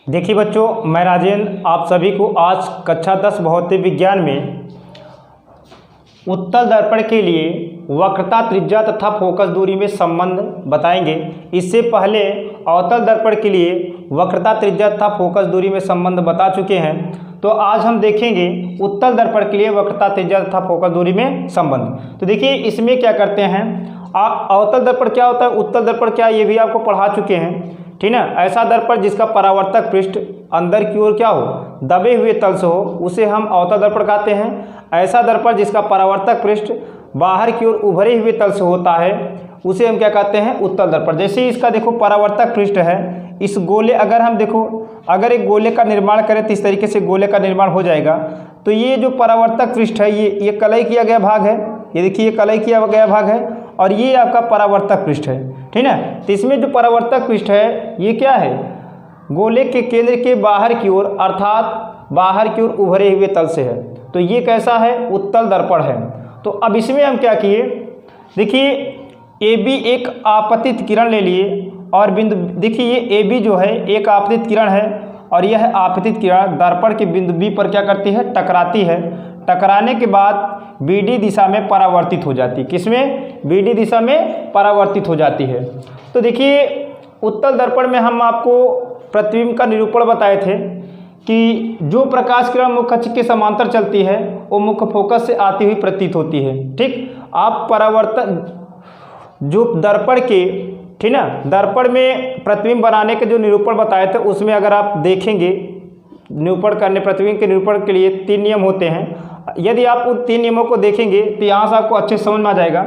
देखिए बच्चों, मैं राजेंद्र आप सभी को आज कक्षा 10 भौतिक विज्ञान में उत्तल दर्पण के लिए वक्रता, त्रिज्या तथा फोकस दूरी में संबंध बताएंगे। इससे पहले अवतल दर्पण के लिए वक्रता, त्रिज्या तथा फोकस दूरी में संबंध बता चुके हैं। तो आज हम देखेंगे उत्तल दर्पण के लिए वक्रता, त्रिज्या तथा फोकस दूरी में संबंध। तो देखिए इसमें क्या करते हैं, अवतल दर्पण क्या होता है, उत्तल दर्पण क्या है, ये भी आपको पढ़ा चुके हैं, ठीक ना। ऐसा दर्पण जिसका परावर्तक पृष्ठ अंदर की ओर क्या हो, दबे हुए तल से हो, उसे हम अवतल दर्पण कहते हैं। ऐसा दर्पण जिसका परावर्तक पृष्ठ बाहर की ओर उभरे हुए तल से होता है, उसे हम क्या कहते हैं, उत्तल दर्पण। जैसे इसका देखो परावर्तक पृष्ठ है, इस गोले अगर हम देखो, अगर एक गोले का निर्माण करें तो इस तरीके से गोले का निर्माण हो जाएगा। तो ये जो परावर्तक पृष्ठ है, ये कलई किया गया भाग है, ये देखिए ये कलई किया गया भाग है, और ये आपका परावर्तक पृष्ठ है, ठीक है। तो इसमें जो परावर्तक पृष्ठ है ये क्या है, गोले के केंद्र के बाहर की ओर, अर्थात बाहर की ओर उभरे हुए तल से है। तो ये कैसा है, उत्तल दर्पण है। तो अब इसमें हम क्या किए, देखिए AB एक आपतित किरण ले लिए और बिंदु, देखिए ये AB जो है एक आपतित किरण है और यह आपतित किरण दर्पण के बिंदु B पर क्या करती है, टकराती है। टकराने के बाद BD दिशा में परावर्तित हो जाती है। किसमें, BD दिशा में परावर्तित हो जाती है। तो देखिए उत्तल दर्पण में हम आपको प्रतिबिंब का निरूपण बताए थे कि जो प्रकाश किरण मुख्य अक्ष के समांतर चलती है वो मुख्य फोकस से आती हुई प्रतीत होती है, ठीक। आप परावर्तन जो दर्पण के, ठीक ना, दर्पण में प्रतिबिंब बनाने के जो निरूपण बताए थे उसमें अगर आप देखेंगे, निरूपण करने, प्रतिबिंब के निरूपण के लिए 3 नियम होते हैं। यदि आप उन 3 नियमों को देखेंगे तो यहाँ से आपको अच्छे समझ में आ जाएगा।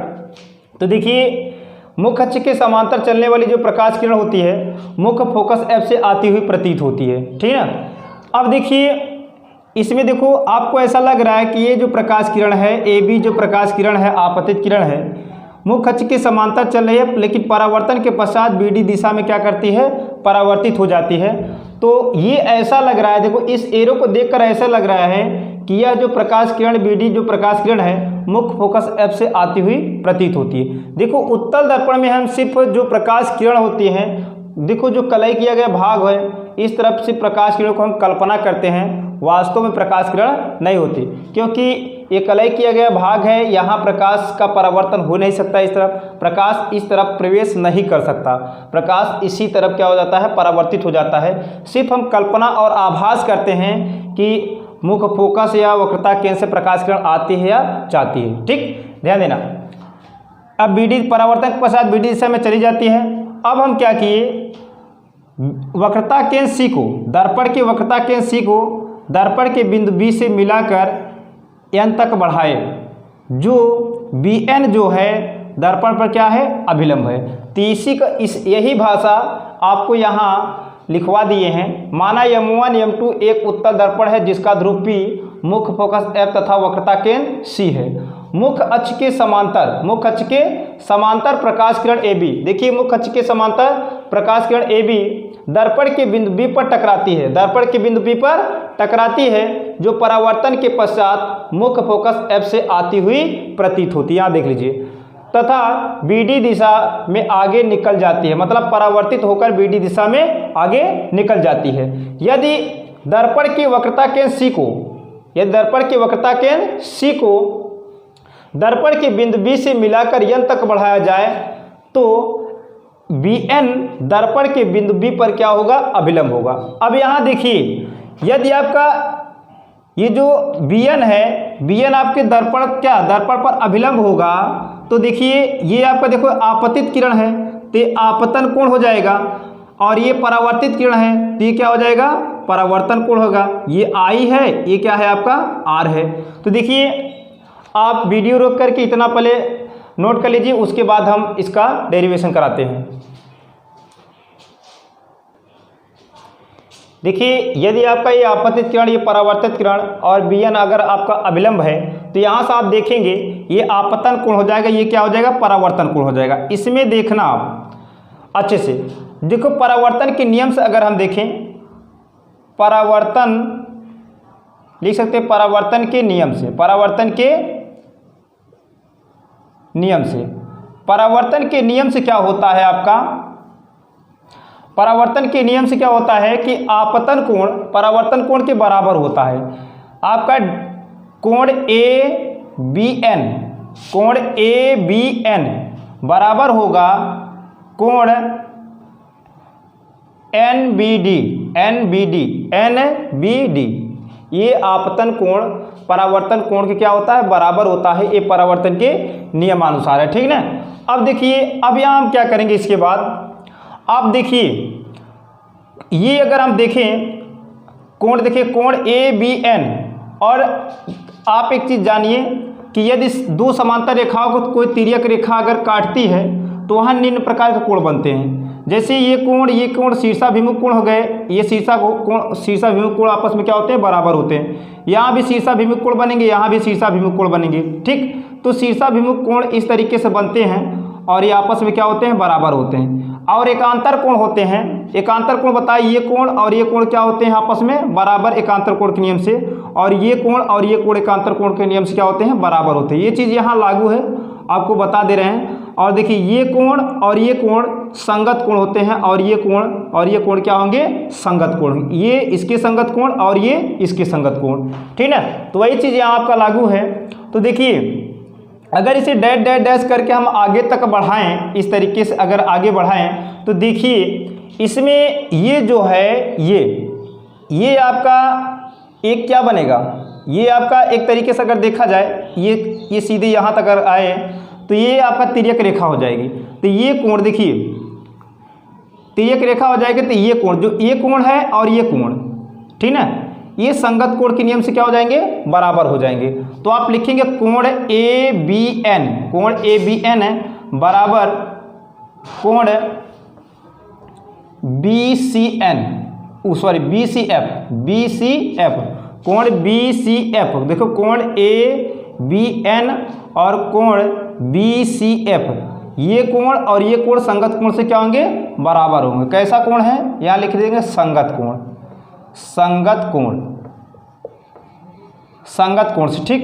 तो देखिए मुख्य अक्ष के समांतर चलने वाली जो प्रकाश किरण होती है मुख्य फोकस F से आती हुई प्रतीत होती है, ठीक है। अब देखिए इसमें देखो आपको ऐसा लग रहा है कि ये जो प्रकाश किरण है AB, जो प्रकाश किरण है आपतित किरण है, मुख्य अक्ष के समांतर चल रही है, लेकिन परावर्तन के पश्चात BD दिशा में क्या करती है, परावर्तित हो जाती है। तो ये ऐसा लग रहा है, देखो इस एरो को देखकर ऐसा लग रहा है कि यह जो प्रकाश किरण BD, जो प्रकाश किरण है मुख्य फोकस F से आती हुई प्रतीत होती है। देखो उत्तल दर्पण में हम सिर्फ जो प्रकाश किरण होती हैं, देखो जो कलई किया गया भाग है, इस तरफ से प्रकाश किरण को हम कल्पना करते हैं, वास्तव में प्रकाश किरण नहीं होती, क्योंकि ये कलई किया गया भाग है, यहाँ प्रकाश का परावर्तन हो नहीं सकता। इस तरफ प्रकाश इस तरफ प्रवेश नहीं कर सकता, प्रकाश इसी तरफ क्या हो जाता है, परावर्तित हो जाता है। सिर्फ हम कल्पना और आभास करते हैं कि मुख्य फोकस या वक्रता केंद्र से प्रकाश किरण आती है या जाती है, ठीक, ध्यान देना। अब BD परावर्तन के पश्चात BD दिशा में चली जाती है। अब हम क्या किए, वक्रता केंद्र C को, दर्पण के वक्रता केंद्र C को दर्पण के बिंदु B से मिलाकर N तक बढ़ाए। जो BN जो है दर्पण पर क्या है, अभिलंब है। तो इसी का यही भाषा आपको यहाँ लिखवा दिए हैं। माना M1 M2 एक उत्तल दर्पण है जिसका ध्रुव P मुख्य फोकस F तथा वक्रता केंद्र C है। मुख्य अक्ष के समांतर, मुख्य अक्ष के समांतर प्रकाश किरण AB, देखिए मुख्य अक्ष के समांतर प्रकाश किरण AB दर्पण के बिंदु B पर टकराती है, दर्पण के बिंदु B पर टकराती है, जो परावर्तन के पश्चात मुख्य फोकस F से आती हुई प्रतीत होती है। यहाँ देख लीजिए, तथा BD दिशा में आगे निकल जाती है, मतलब परावर्तित होकर BD दिशा में आगे निकल जाती है। यदि दर्पण की वक्रता केंद्र C को, यदि दर्पण की वक्रता केंद्र C को दर्पण के बिंदु B से मिलाकर N तक बढ़ाया जाए तो BN दर्पण के बिंदु B पर क्या होगा, अभिलंब होगा। अब यहाँ देखिए, यदि आपका ये जो BN है, BN आपके दर्पण क्या, दर्पण पर अभिलंब होगा, तो देखिए ये आपका देखो आपतित किरण है तो ये आपतन कोण हो जाएगा, और ये परावर्तित किरण है तो ये क्या हो जाएगा, परावर्तन कोण होगा। ये I है, ये क्या है आपका R है। तो देखिए आप वीडियो रोक करके इतना पहले नोट कर लीजिए, उसके बाद हम इसका डेरिवेशन कराते हैं। देखिए यदि आपका ये आपतित किरण, ये परावर्तित किरण और BN अगर आपका अभिलंब है तो यहाँ से आप देखेंगे ये आपतन कोण हो जाएगा, ये क्या हो जाएगा, परावर्तन कोण हो जाएगा। इसमें देखना आप अच्छे से, देखो परावर्तन के नियम से अगर हम देखें, परावर्तन लिख सकते हैं परावर्तन के नियम से, परावर्तन के नियम से, परावर्तन के नियम से क्या होता है आपका, परावर्तन के नियम से क्या होता है कि आपतन कोण परावर्तन कोण के बराबर होता है। आपका कोण ABN, कोण ABN बराबर होगा कोण NBD। ये आपतन कोण परावर्तन कोण के क्या होता है, बराबर होता है। ये परावर्तन के नियमानुसार है, ठीक ना। अब देखिए, अब यहाँ हम क्या करेंगे इसके बाद, आप देखिए ये अगर हम देखें कोण, देखिए कोण ABN, और आप एक चीज़ जानिए कि यदि दो समांतर रेखाओं को कोई तिर्यक रेखा अगर काटती है तो वहाँ निम्न प्रकार के कोण बनते हैं। जैसे ये कोण शीर्षाभिमुख कोण हो गए, ये शीर्षाभिमुख कोण आपस में क्या होते हैं, बराबर होते हैं। यहाँ भी शीर्षाभिमुख कोण बनेंगे, यहाँ भी शीर्षाभिमुख कोण बनेंगे, ठीक। तो शीर्षाभिमुख कोण इस तरीके से बनते हैं और ये आपस में क्या होते हैं, बराबर होते हैं। और एकांतर कोण होते हैं, एकांतर कोण बताइए, ये कोण और ये कोण क्या होते हैं, आपस में बराबर एकांतर कोण के नियम से, और ये कोण और ये कोण एकांतर कोण के नियम से क्या होते हैं, बराबर होते हैं। ये चीज़ यहाँ लागू है, आपको बता दे रहे हैं। और देखिए ये कोण और ये कोण संगत कोण होते हैं, और ये कोण क्या होंगे, संगत कोण। ये इसके संगत कोण और ये इसके संगत कोण, ठीक है। तो वही चीज़ यहाँ आपका लागू है। तो देखिए अगर इसे डैश डैश डैश करके हम आगे तक बढ़ाएं, इस तरीके से अगर आगे बढ़ाएं तो देखिए इसमें ये जो है ये आपका एक क्या बनेगा, ये आपका एक तरीके से अगर देखा जाए, ये सीधे यहाँ तक अगर आए तो ये आपका तिर्यक रेखा हो जाएगी। तो ये कोण देखिए तिर्यक रेखा हो जाएगी। तो ये कोण, जो ये कोण है और ये कोण, ठीक ना, ये संगत कोण के नियम से क्या हो जाएंगे, बराबर हो जाएंगे। तो आप लिखेंगे कोण ABN, कोण ABN है बराबर कोण BCF, कोण BCF। देखो कोण ABN और कोण BCF, ये कोण और ये कोण संगत कोण से क्या होंगे, बराबर होंगे। कैसा कोण है, यहाँ लिख देंगे संगत कोण, संगत कोण से, ठीक।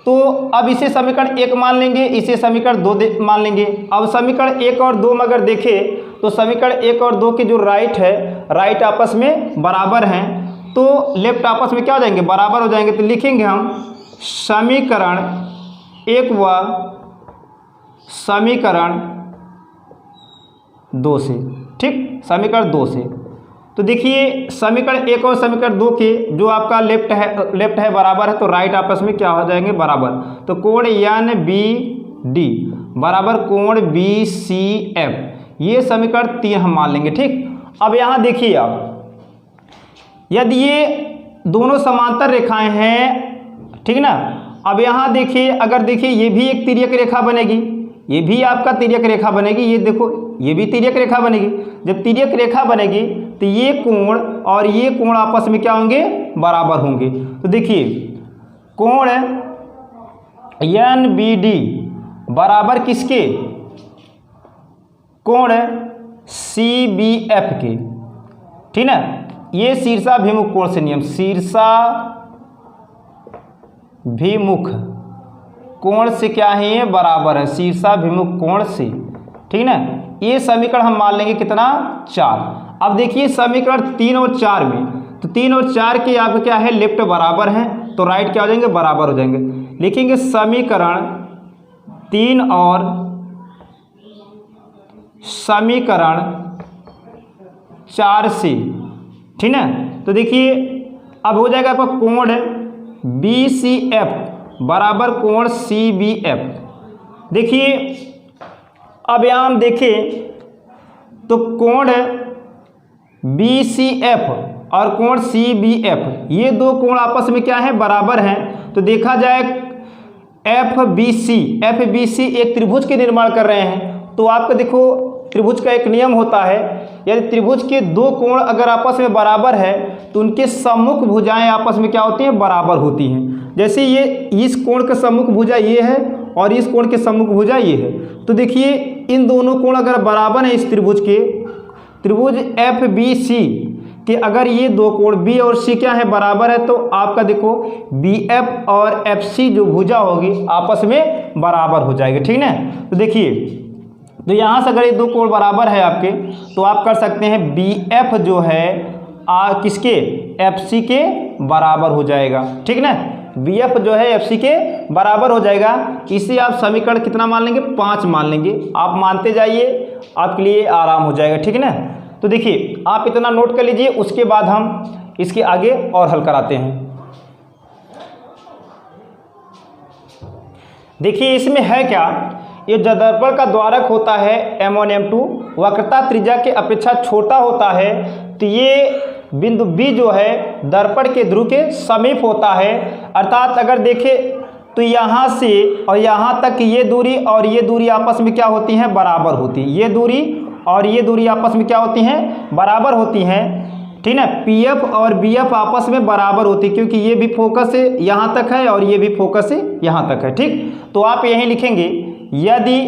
तो अब इसे समीकरण 1 मान लेंगे, इसे समीकरण 2 मान लेंगे। अब समीकरण 1 और 2 में अगर देखें तो समीकरण 1 और 2 की जो राइट आपस में बराबर हैं, तो लेफ्ट आपस में क्या हो जाएंगे, बराबर हो जाएंगे। तो लिखेंगे हम समीकरण 1 व समीकरण 2 से, ठीक, समीकरण 2 से। तो देखिए समीकरण 1 और समीकरण 2 के जो आपका लेफ्ट है बराबर है, तो राइट आपस में क्या हो जाएंगे, बराबर। तो कोण NBD बराबर कोण BCF, ये समीकरण 3 हम मान लेंगे, ठीक। अब यहाँ देखिए आप, यदि ये दोनों समांतर रेखाएं हैं, ठीक ना। अब यहाँ देखिए, अगर देखिए ये भी एक तिर्यक रेखा बनेगी, ये भी आपका तिर्यक रेखा बनेगी, ये देखो ये भी तिर्यक रेखा बनेगी। जब तिर्यक रेखा बनेगी तो ये कोण और ये कोण आपस में क्या होंगे, बराबर होंगे। तो देखिए कोण NBD बराबर किसके, कोण CBF के, ठीक ना। ये शीर्षाभिमुख कोण से नियम, शीर्षाभिमुख कोण से क्या है, ये बराबर है शीर्षाभिमुख कोण से, ठीक ना। ये समीकरण हम मान लेंगे कितना, 4। अब देखिए समीकरण 3 और 4 में, तो 3 और 4 के आपका क्या है, लेफ्ट बराबर हैं, तो राइट क्या हो जाएंगे, बराबर हो जाएंगे। लिखेंगे समीकरण 3 और समीकरण 4 से, ठीक ना। तो देखिए अब हो जाएगा आपका कोण BCF बराबर कोण CBF। देखिए अब यहाँ हम देखें तो कोण BCF और कोण CBF, ये दो कोण आपस में क्या है, बराबर हैं। तो देखा जाए FBC एक त्रिभुज के निर्माण कर रहे हैं। तो आपका देखो त्रिभुज का एक नियम होता है, यदि त्रिभुज के दो कोण अगर आपस में बराबर है तो उनके सम्मुख भुजाएं आपस में क्या होती हैं, बराबर होती हैं। जैसे ये इस कोण का सम्मुख भुजा ये है और इस कोण के सम्मुख भुजा ये है। तो देखिए इन दोनों कोण अगर बराबर हैं, इस त्रिभुज FBC कि अगर ये दो कोण B और C क्या है, बराबर है, तो आपका देखो BF और FC जो भुजा होगी आपस में बराबर हो जाएगी, ठीक ना। तो देखिए तो यहाँ से अगर ये दो कोण बराबर है आपके, तो आप कर सकते हैं BF जो है किसके, FC के बराबर हो जाएगा। ठीक ना, BF जो है FC के बराबर हो जाएगा। इसे आप समीकरण कितना मान लेंगे, 5 मान लेंगे। आप मानते जाइए, आपके लिए आराम हो जाएगा। ठीक है ना, तो देखिए आप इतना नोट कर लीजिए, उसके बाद हम इसके आगे और हल कराते हैं। देखिए इसमें है क्या, ये जो दर्पण का द्वारक होता है M1 M2 वक्रता त्रिज्या के अपेक्षा छोटा होता है, तो ये बिंदु B जो है दर्पण के ध्रुव के समीप होता है। अर्थात अगर देखें तो यहाँ से और यहाँ तक ये दूरी और ये दूरी आपस में क्या होती हैं, बराबर होती है। ये दूरी और ये दूरी आपस में क्या होती हैं, बराबर होती हैं। ठीक है, PF और BF आपस में बराबर होती है, क्योंकि ये भी फोकस से यहाँ तक है और ये भी फोकस से यहाँ तक है। ठीक, तो आप यहीं लिखेंगे, यदि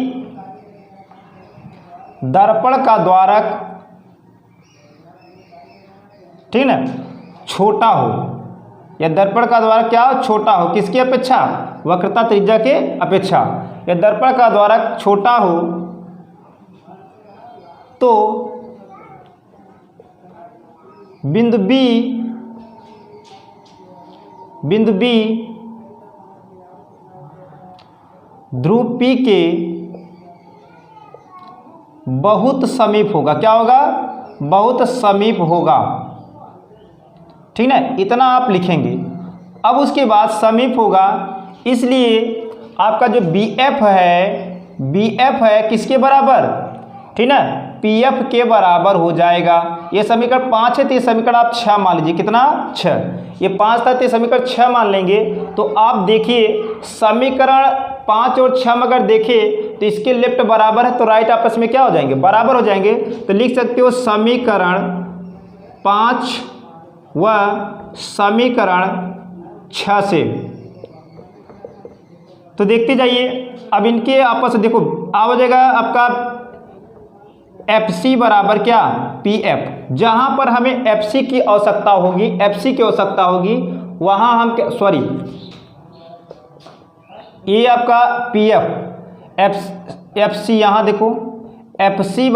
दर्पण का द्वारक, ठीक ना, छोटा हो, या दर्पण का द्वारक क्या हो, छोटा हो, किसकी अपेक्षा, वक्रता त्रिज्या के अपेक्षा। या दर्पण का द्वारक छोटा हो तो बिंदु B ध्रुव P के बहुत समीप होगा। क्या होगा, बहुत समीप होगा। ठीक ना, इतना आप लिखेंगे। अब उसके बाद समीप होगा, इसलिए आपका जो BF है किसके बराबर, ठीक ना, PF के बराबर हो जाएगा। ये समीकरण 5 है, तो ये समीकरण आप 6 मान लीजिए। कितना, 6। ये 5 था, तो ये समीकरण 6 मान लेंगे। तो आप देखिए समीकरण 5 और 6 में अगर देखें तो इसके लेफ्ट बराबर है, तो राइट आपस में क्या हो जाएंगे, बराबर हो जाएंगे। तो लिख सकते हो समीकरण 5 व समीकरण 6 से। तो देखते जाइए, अब इनके आपस में देखो आ जाएगा आपका FC बराबर क्या, PF। जहां पर हमें FC की आवश्यकता होगी, वहां हम सॉरी, ये आपका PF, FC यहाँ देखो, FC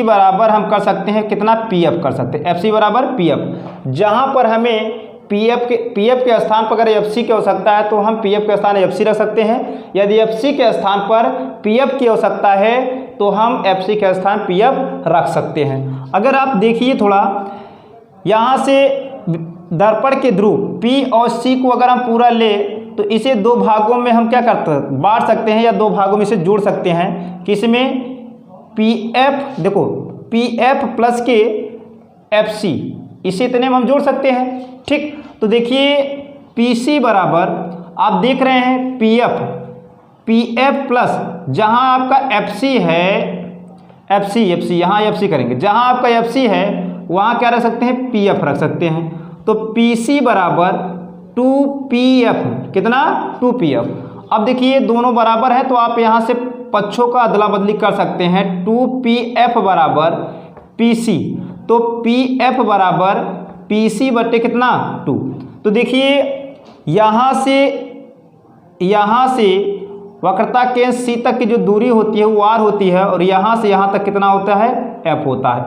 बराबर हम कर सकते हैं कितना, PF कर सकते हैं। FC बराबर PF। जहां पर हमें PF के स्थान पर अगर FC की आवश्यकता है, तो हम PF के स्थान FC रख सकते हैं। यदि FC के स्थान पर PF की आवश्यकता है, तो हम FC के स्थान PF रख सकते हैं। अगर आप देखिए थोड़ा, यहाँ से दर्पण के ध्रुव P और C को अगर हम पूरा ले, तो इसे दो भागों में हम क्या करते हैं, बांट सकते हैं, या दो भागों में इसे जोड़ सकते हैं। किसमें, PF, देखो PF प्लस के FC, इसे इतने में हम जोड़ सकते हैं। ठीक, तो देखिए PC बराबर आप देख रहे हैं PF प्लस, जहां आपका FC है, FC यहाँ FC करेंगे, जहां आपका FC है वहां क्या रख सकते हैं, PF रख सकते हैं। तो PC बराबर 2PF, कितना, 2PF। अब देखिए दोनों बराबर है, तो आप यहां से पक्षों का अदला बदली कर सकते हैं। 2PF बराबर PC, तो PF बराबर PC बटे कितना, 2। तो देखिए यहाँ से वक्रता केंद्र C तक की जो दूरी होती है वो R होती है, और यहाँ से यहाँ तक कितना होता है, F होता है।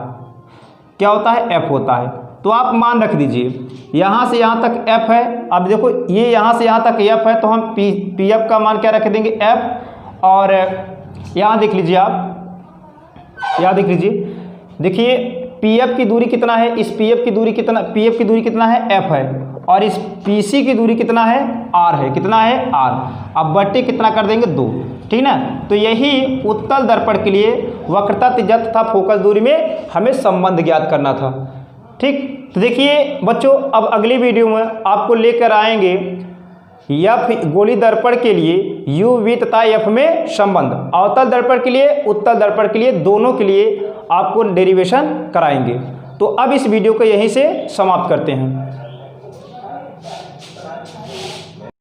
क्या होता है, F होता है। तो आप मान रख दीजिए, यहाँ से यहाँ तक F है। अब देखो ये यहाँ से यहाँ तक F है, तो हम PF का मान क्या रख देंगे, F। और यहाँ देख लीजिए आप, यहाँ देख लीजिए, देखिए PF की दूरी कितना है, इस PF की दूरी कितना है, F है, और इस PC की दूरी कितना है, R है। कितना है, R। अब बट्टे कितना कर देंगे, 2। ठीक ना, तो यही उत्तल दर्पण के लिए वक्रता त्रिज्या तथा फोकस दूरी में हमें संबंध ज्ञात करना था। ठीक, तो देखिए बच्चों, अब अगली वीडियो में आपको लेकर आएंगे F गोली दर्पण के लिए U V तथा F में संबंध, अवतल दर्पण के लिए, उत्तल दर्पण के लिए, दोनों के लिए आपको डेरिवेशन कराएंगे। तो अब इस वीडियो को यहीं से समाप्त करते हैं।